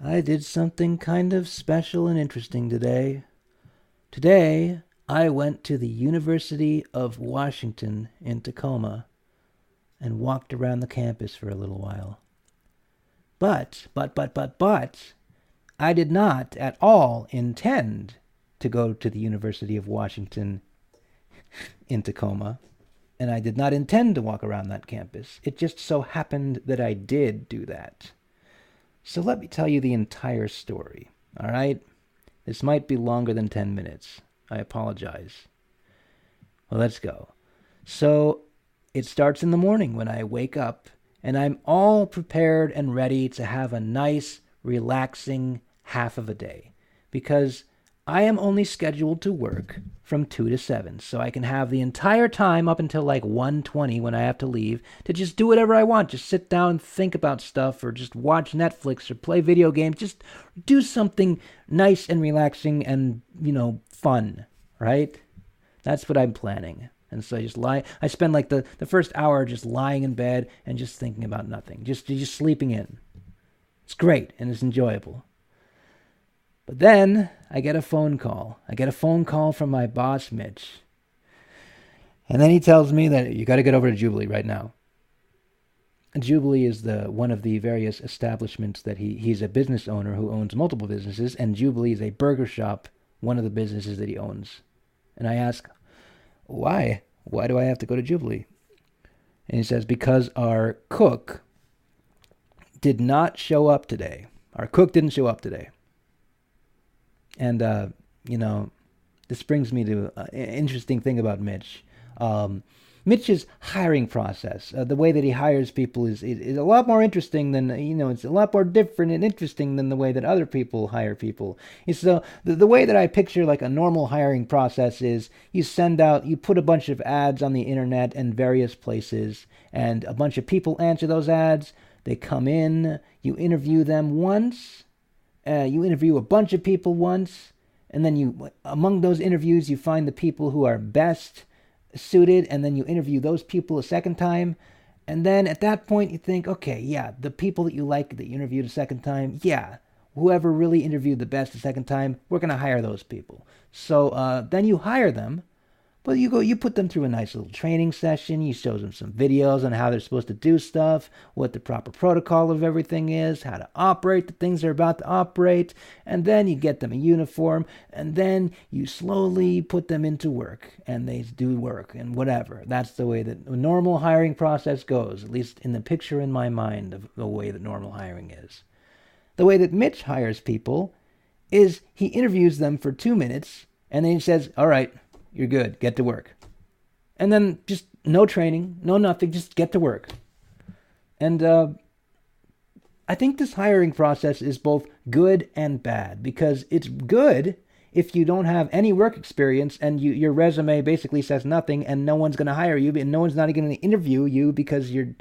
I did something kind of special and interesting today. Today, I went to the University of Washington in Tacoma and walked around the campus for a little while. But, I did not at all intend to go to the University of Washington in Tacoma, and I did not intend to walk around that campus. It just so happened that I did do that. So let me tell you the entire story, all right? This might be longer than 10 minutes. I apologize. Well, let's go. So it starts in the morning when I wake up, and I'm all prepared and ready to have a nice, relaxing half of a day. Because I am only scheduled to work from 2 to 7, so I can have the entire time up until like 1:20 when I have to leave to just do whatever I want. Just sit down, think about stuff, or just watch Netflix or play video games. Just do something nice and relaxing and, fun, right? That's what I'm planning. And so I just lie. I spend like the first hour just lying in bed and just thinking about nothing, just sleeping in. It's great and it's enjoyable. But then I get a phone call. I get a phone call from my boss, Mitch. And then he tells me that you got to get over to Jubilee right now. And Jubilee is one of the various establishments that he's a business owner who owns multiple businesses, and Jubilee is a burger shop, one of the businesses that he owns. And I ask, why? Why do I have to go to Jubilee? And he says, because our cook did not show up today. Our cook didn't show up today. And, this brings me to an interesting thing about Mitch. Mitch's hiring process, the way that he hires people is a lot more interesting than, it's a lot more different and interesting than the way that other people hire people. So the way that I picture like a normal hiring process is you put a bunch of ads on the internet and various places, and a bunch of people answer those ads. They come in, you interview them once. You interview a bunch of people once, and then among those interviews, you find the people who are best suited, and then you interview those people a second time. And then at that point, you think, okay, yeah, the people that you like that you interviewed a second time, yeah, whoever really interviewed the best the second time, we're going to hire those people. So then you hire them. But you put them through a nice little training session. You show them some videos on how they're supposed to do stuff, what the proper protocol of everything is, how to operate the things they're about to operate, and then you get them a uniform, and then you slowly put them into work, and they do work, and whatever. That's the way that a normal hiring process goes, at least in the picture in my mind of the way that normal hiring is. The way that Mitch hires people is he interviews them for 2 minutes, and then he says, all right, you're good. Get to work. And then just no training, no nothing, just get to work. And I think this hiring process is both good and bad, because it's good if you don't have any work experience and your resume basically says nothing, and no one's going to hire you, and no one's not going to interview you because you're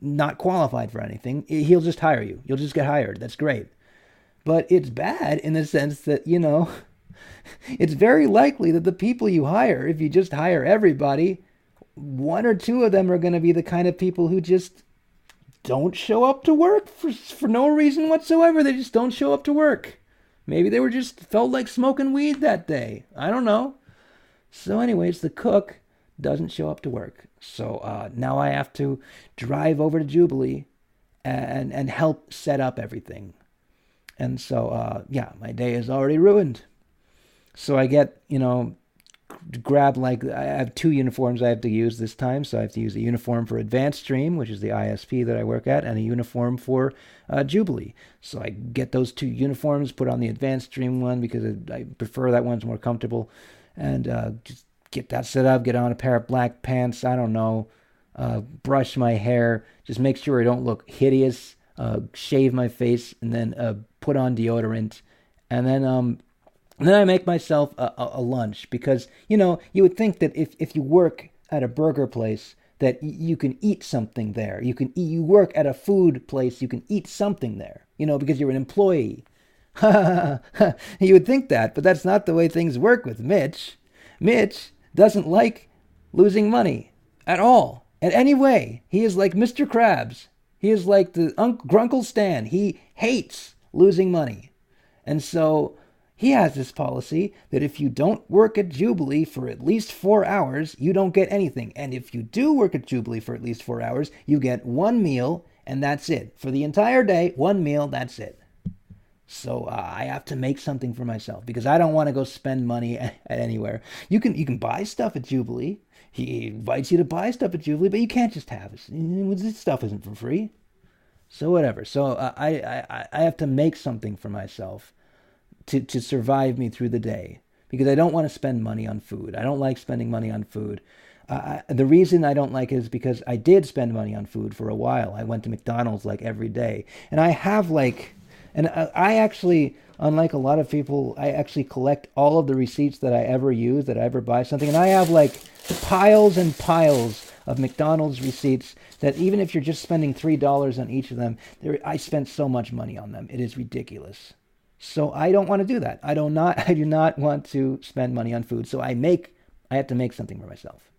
not qualified for anything. He'll just hire you. You'll just get hired. That's great. But it's bad in the sense that, it's very likely that the people you hire, if you just hire everybody, one or two of them are going to be the kind of people who just don't show up to work for no reason whatsoever. They just don't show up to work. Maybe they just felt like smoking weed that day. I don't know. So anyways, the cook doesn't show up to work. So now I have to drive over to Jubilee and help set up everything. And so, my day is already ruined. So I get, grab I have 2 uniforms I have to use this time. So I have to use a uniform for Advanced Stream, which is the ISP that I work at, and a uniform for Jubilee. So I get those 2 uniforms, put on the Advanced Stream one because I prefer that one's more comfortable, and just get that set up, get on a pair of black pants, I don't know, brush my hair, just make sure I don't look hideous, shave my face, and then put on deodorant, and then I make myself a lunch, because, you would think that if you work at a burger place that you can eat something there. You work at a food place, you can eat something there, because you're an employee. You would think that, but that's not the way things work with Mitch. Mitch doesn't like losing money at all, in any way. He is like Mr. Krabs. He is like the Grunkle Stan. He hates losing money. And so he has this policy that if you don't work at Jubilee for at least 4 hours, you don't get anything. And if you do work at Jubilee for at least 4 hours, you get one meal, and that's it. For the entire day, one meal, that's it. So I have to make something for myself because I don't want to go spend money at anywhere. You can buy stuff at Jubilee. He invites you to buy stuff at Jubilee, but you can't just have it. This stuff isn't for free. So whatever. So I have to make something for myself to survive me through the day because I don't want to spend money on food. I don't like spending money on food. The reason I don't like it is because I did spend money on food for a while. I went to McDonald's like every day, and I have like. And I actually, unlike a lot of people, I actually collect all of the receipts that I ever use, that I ever buy something. And I have like piles and piles of McDonald's receipts that even if you're just spending $3 on each of them, I spent so much money on them. It is ridiculous. So I don't want to do that. I do not want to spend money on food. So I have to make something for myself.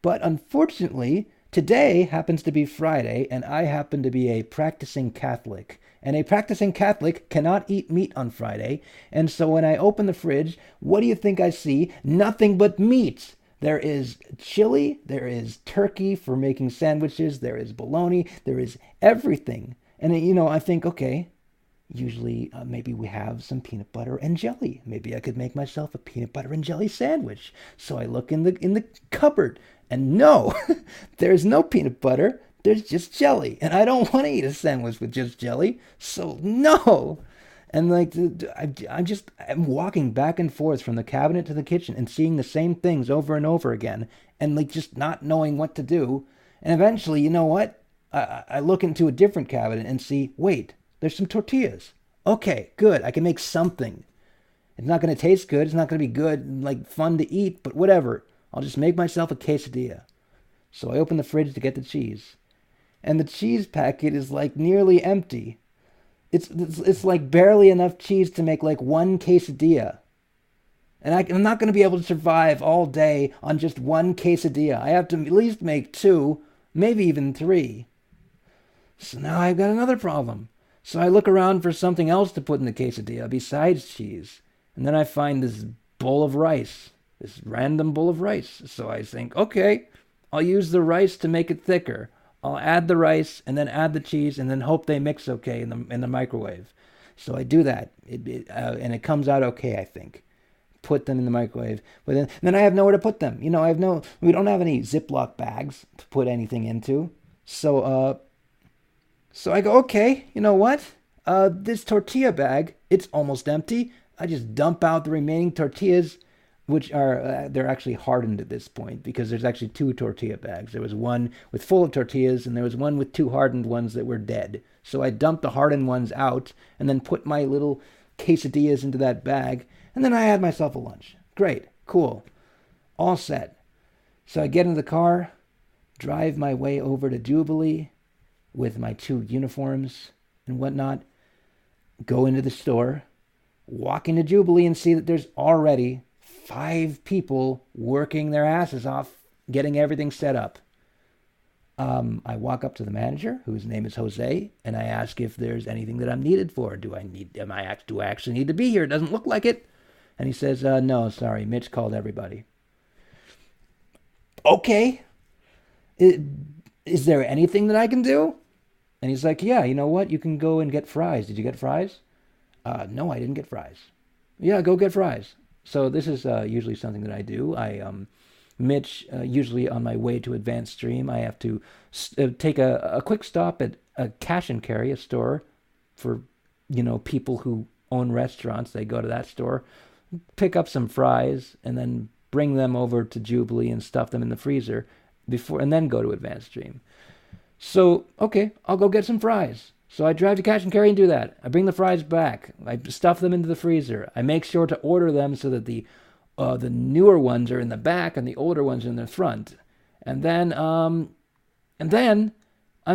But unfortunately, today happens to be Friday, and I happen to be a practicing Catholic. And a practicing Catholic cannot eat meat on Friday. And so when I open the fridge, what do you think I see? Nothing but meat. There is chili, there is turkey for making sandwiches, there is bologna, there is everything. And, I think, okay, usually maybe we have some peanut butter and jelly. Maybe I could make myself a peanut butter and jelly sandwich. So I look in the cupboard, and no, there's no peanut butter. There's just jelly, and I don't want to eat a sandwich with just jelly, so no. And like, I'm walking back and forth from the cabinet to the kitchen and seeing the same things over and over again, and like just not knowing what to do. And eventually, you know what? I look into a different cabinet and see, wait, there's some tortillas. Okay, good. I can make something. It's not going to taste good. It's not going to be good and like fun to eat, but whatever. I'll just make myself a quesadilla. So I open the fridge to get the cheese. And the cheese packet is like nearly empty. It's like barely enough cheese to make like one quesadilla. And I'm not going to be able to survive all day on just one quesadilla. I have to at least make 2, maybe even 3. So now I've got another problem. So I look around for something else to put in the quesadilla besides cheese. And then I find this bowl of rice, this random bowl of rice. So I think, okay, I'll use the rice to make it thicker. I'll add the rice and then add the cheese and then hope they mix okay in the microwave. So I do that, and it comes out okay, I think. Put them in the microwave, but then I have nowhere to put them. We don't have any Ziploc bags to put anything into. So I go, okay, you know what? This tortilla bag, it's almost empty. I just dump out the remaining tortillas, which are, they're actually hardened at this point because there's actually 2 tortilla bags. There was one with full of tortillas and there was one with 2 hardened ones that were dead. So I dumped the hardened ones out and then put my little quesadillas into that bag, and then I had myself a lunch. Great, cool, all set. So I get in the car, drive my way over to Jubilee with my 2 uniforms and whatnot, go into the store, walk into Jubilee and see that there's already 5 people working their asses off, getting everything set up. I walk up to the manager, whose name is Jose, and I ask if there's anything that I'm needed for. Do I actually need to be here? It doesn't look like it. And he says, no, sorry, Mitch called everybody. Okay. Is there anything that I can do? And he's like, yeah, you know what? You can go and get fries. Did you get fries? No, I didn't get fries. Yeah, go get fries. So this is usually something that I do. Mitch, usually on my way to Advanced Stream, I have to take a quick stop at a cash and carry, a store for, people who own restaurants. They go to that store, pick up some fries, and then bring them over to Jubilee and stuff them in the freezer and then go to Advanced Stream. So, okay, I'll go get some fries. So I drive to cash and carry and do that. I bring the fries back. I stuff them into the freezer. I make sure to order them so that the newer ones are in the back and the older ones are in the front. And then I'm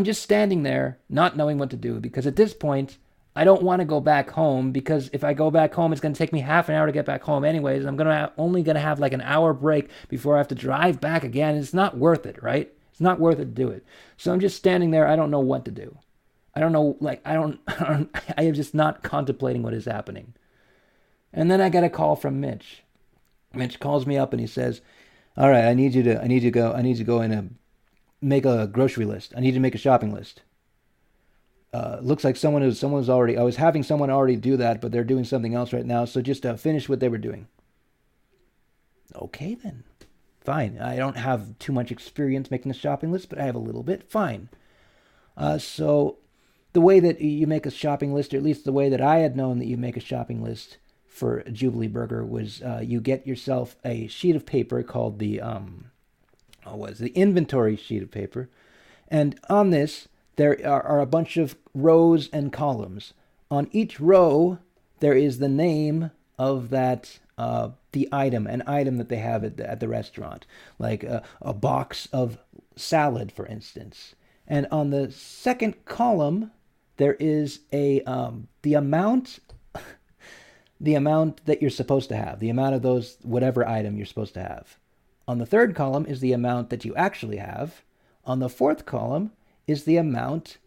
just standing there not knowing what to do, because at this point I don't want to go back home, because if I go back home it's going to take me half an hour to get back home anyways. I'm only going to have like an hour break before I have to drive back again. It's not worth it, right? It's not worth it to do it. So I'm just standing there. I don't know what to do. I don't know, like, I am just not contemplating what is happening. And then I get a call from Mitch. Mitch calls me up and he says, all right, I need you to go and make a grocery list. I need you to make a shopping list. Looks like someone's already, I was having someone already do that, but they're doing something else right now. So just finish what they were doing. Okay, then. Fine. I don't have too much experience making a shopping list, but I have a little bit. Fine. So the way that you make a shopping list, or at least the way that I had known that you make a shopping list for a Jubilee Burger, was you get yourself a sheet of paper called the inventory sheet of paper, and on this there are a bunch of rows and columns. On each row there is the name of that the item, an item that they have at the restaurant, like a box of salad, for instance. And on the second column there is the amount that you're supposed to have, the amount of those whatever item you're supposed to have. On the third column is the amount that you actually have. On the fourth column is the amount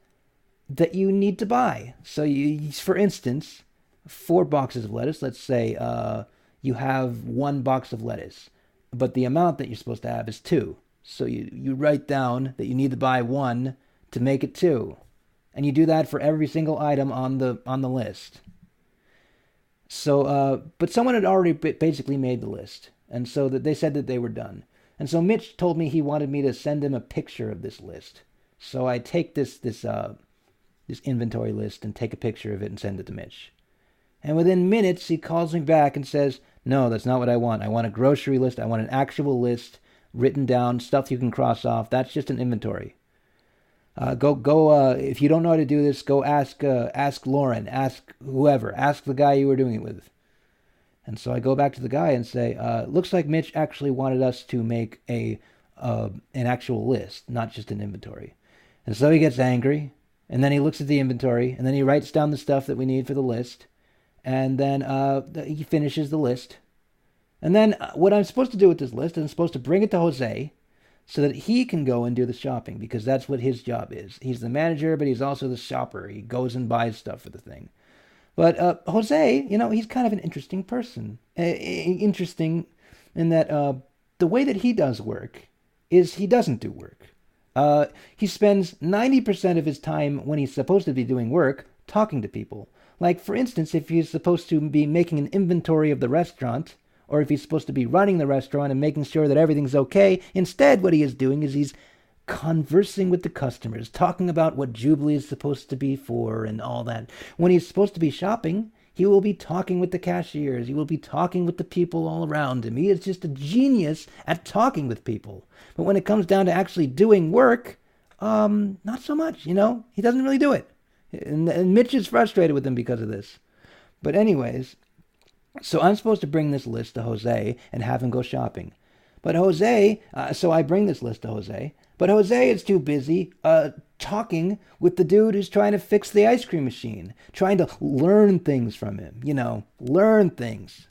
that you need to buy. So for instance, 4 boxes of lettuce, let's say you have 1 box of lettuce, but the amount that you're supposed to have is 2. So you write down that you need to buy 1 to make it 2. And you do that for every single item on the list. So, but someone had already basically made the list, and so that they said that they were done. And so Mitch told me he wanted me to send him a picture of this list. So I take this inventory list and take a picture of it and send it to Mitch. And within minutes, he calls me back and says, "No, that's not what I want. I want a grocery list. I want an actual list, written down, stuff you can cross off. That's just an inventory. Go. If you don't know how to do this, go ask Lauren, ask whoever, ask the guy you were doing it with." And so I go back to the guy and say, "Looks like Mitch actually wanted us to make an actual list, not just an inventory." And so he gets angry, and then he looks at the inventory, and then he writes down the stuff that we need for the list, and then he finishes the list. And then what I'm supposed to do with this list is I'm supposed to bring it to Jose, so that he can go and do the shopping, because that's what his job is. He's the manager, but he's also the shopper. He goes and buys stuff for the thing. But Jose, he's kind of an interesting person. Interesting in that the way that he does work is he doesn't do work. He spends 90% of his time when he's supposed to be doing work talking to people. Like, for instance, if he's supposed to be making an inventory of the restaurant, or if he's supposed to be running the restaurant and making sure that everything's okay. Instead, what he is doing is he's conversing with the customers, talking about what Jubilee is supposed to be for and all that. When he's supposed to be shopping, he will be talking with the cashiers. He will be talking with the people all around him. He is just a genius at talking with people. But when it comes down to actually doing work, not so much, He doesn't really do it. And Mitch is frustrated with him because of this. But anyways, so I'm supposed to bring this list to Jose and have him go shopping. But so I bring this list to Jose, but Jose is too busy talking with the dude who's trying to fix the ice cream machine, trying to learn things from him, learn things.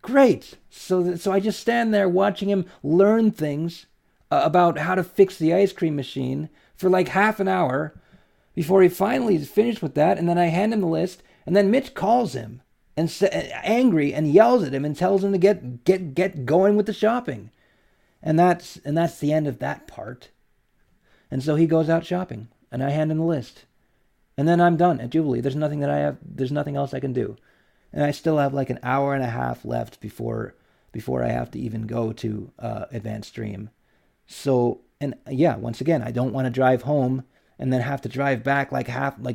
Great. So I just stand there watching him learn things about how to fix the ice cream machine for like half an hour before he finally is finished with that, and then I hand him the list, and then Mitch calls him. And angry and yells at him and tells him to get going with the shopping, and that's the end of that part. And so he goes out shopping, and I hand him the list, and then I'm done at Jubilee. There's nothing else I can do, and I still have like an hour and a half left before I have to even go to Advanced Stream. So, and yeah, once again, I don't want to drive home and then have to drive back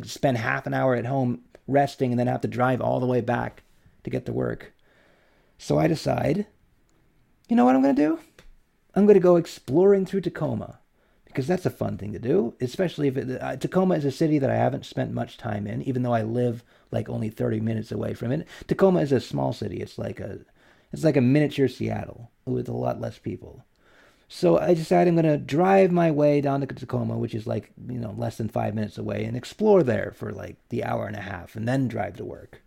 spend half an hour at home resting and then have to drive all the way back to get to work. So I decide, you know what I'm going to do? I'm going to go exploring through Tacoma, because that's a fun thing to do, especially if Tacoma is a city that I haven't spent much time in, even though I live like only 30 minutes away from it. Tacoma is a small city. It's like a miniature Seattle with a lot less people. So I decided I'm going to drive my way down to Tacoma, which is less than 5 minutes away, and explore there for like the hour and a half, and then drive to work.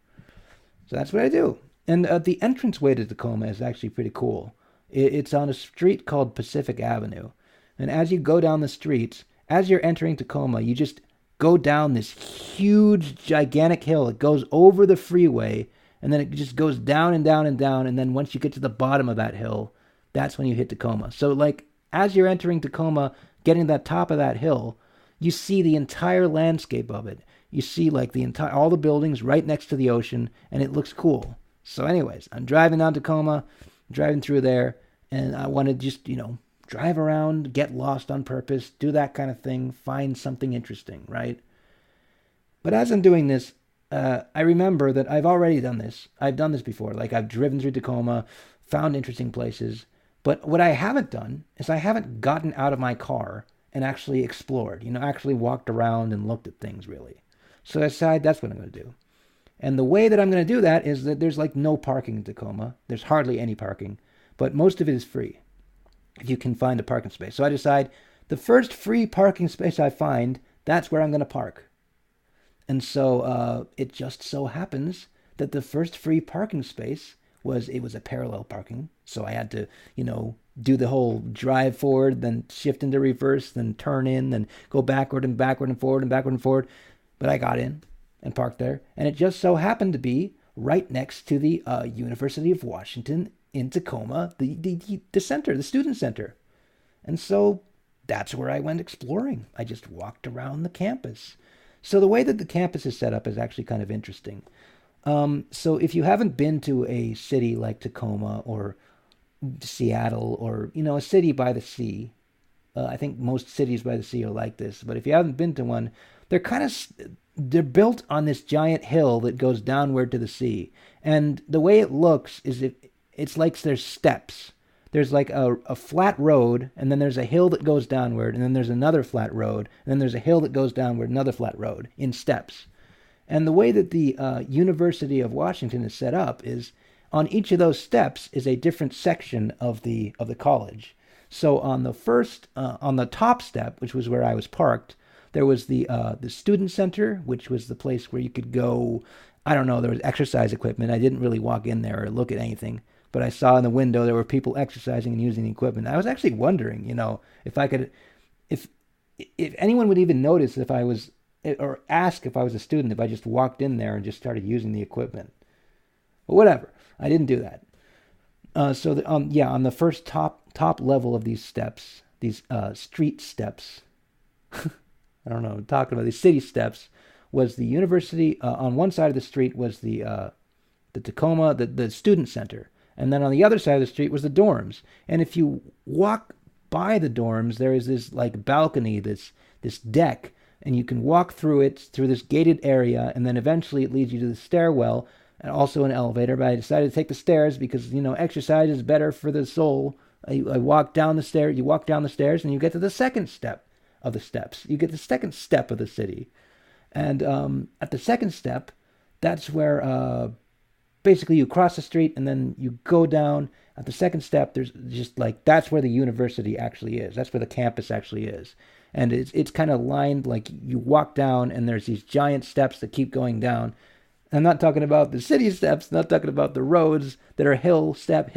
So that's what I do. And the entranceway to Tacoma is actually pretty cool. It's on a street called Pacific Avenue. And as you go down the street, as you're entering Tacoma, you just go down this huge, gigantic hill. It goes over the freeway, and then it just goes down and down and down. And then once you get to the bottom of that hill, that's when you hit Tacoma. So like as you're entering Tacoma, getting to the top of that hill, you see the entire landscape of it. You see like all the buildings right next to the ocean, and it looks cool. So anyways, I'm driving down Tacoma, driving through there, and I want to just, drive around, get lost on purpose, do that kind of thing, find something interesting, right? But as I'm doing this, I remember that I've already done this. I've done this before. Like I've driven through Tacoma, found interesting places. But what I haven't done is I haven't gotten out of my car and actually explored, actually walked around and looked at things really. So I decided that's what I'm going to do. And the way that I'm going to do that is that there's like no parking in Tacoma. There's hardly any parking, but most of it is free if you can find a parking space. So I decide the first free parking space I find, that's where I'm going to park. And so it just so happens that the first free parking space was a parallel parking. So I had to, do the whole drive forward, then shift into reverse, then turn in, then go backward and backward and forward and backward and forward. But I got in and parked there. And it just so happened to be right next to the University of Washington in Tacoma, the center, the student center. And so that's where I went exploring. I just walked around the campus. So the way that the campus is set up is actually kind of interesting. So if you haven't been to a city like Tacoma or Seattle or, a city by the sea, I think most cities by the sea are like this. But if you haven't been to one, they're built on this giant hill that goes downward to the sea. And the way it looks is it's like there's steps. There's like a flat road, and then there's a hill that goes downward, and then there's another flat road, and then there's a hill that goes downward, another flat road in steps. And the way that the University of Washington is set up is on each of those steps is a different section of the college. So on the top step, which was where I was parked, there was the student center, which was the place where you could go. I don't know, there was exercise equipment. I didn't really walk in there or look at anything, but I saw in the window there were people exercising and using the equipment. I was actually wondering, if anyone would even notice if I was, or ask if I was a student, if I just walked in there and just started using the equipment. But whatever, I didn't do that. On the first top level of these steps, these street steps, I don't know, I'm talking about these city steps, was the university. On one side of the street was the Tacoma, the student center. And then on the other side of the street was the dorms. And if you walk by the dorms, there is this like balcony, this deck, and you can walk through it, through this gated area, and then eventually it leads you to the stairwell, and also an elevator. But I decided to take the stairs because, exercise is better for the soul. I walked down the stairs, you walk down the stairs, and you get to the second step of the steps. You get the second step of the city. And at the second step, that's where basically you cross the street and then you go down. At the second step, there's just like, that's where the university actually is. That's where the campus actually is. And it's kind of lined, like you walk down and there's these giant steps that keep going down. I'm not talking about the city steps, not talking about the roads that are hill, step.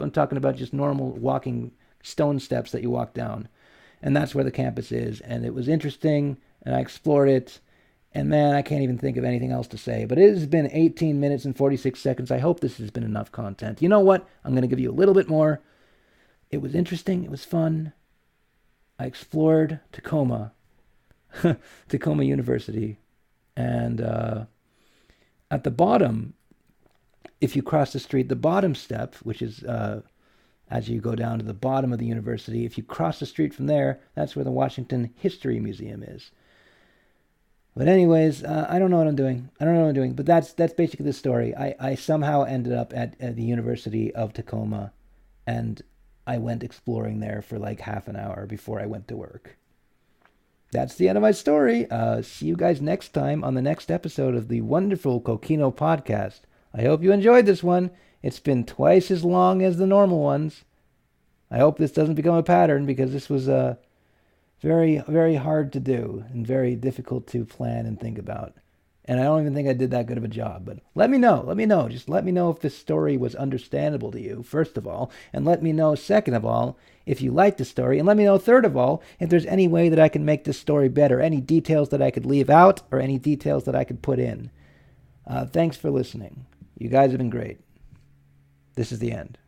I'm talking about just normal walking stone steps that you walk down. And that's where the campus is. And it was interesting, and I explored it. And man, I can't even think of anything else to say. But it has been 18 minutes and 46 seconds. I hope this has been enough content. You know what? I'm going to give you a little bit more. It was interesting. It was fun. I explored Tacoma, Tacoma University. And at the bottom, if you cross the street, the bottom step, which is as you go down to the bottom of the university, if you cross the street from there, that's where the Washington History Museum is. But anyways, I don't know what I'm doing. But that's basically the story. I somehow ended up at the University of Tacoma, and I went exploring there for like half an hour before I went to work. That's the end of my story. See you guys next time on the next episode of the wonderful Kokino Podcast. I hope you enjoyed this one. It's been twice as long as the normal ones. I hope this doesn't become a pattern, because this was very, very hard to do and very difficult to plan and think about. And I don't even think I did that good of a job. But let me know. Let me know. Just let me know if this story was understandable to you, first of all. And let me know, second of all, if you like the story. And let me know, third of all, if there's any way that I can make this story better. Any details that I could leave out or any details that I could put in. Thanks for listening. You guys have been great. This is the end.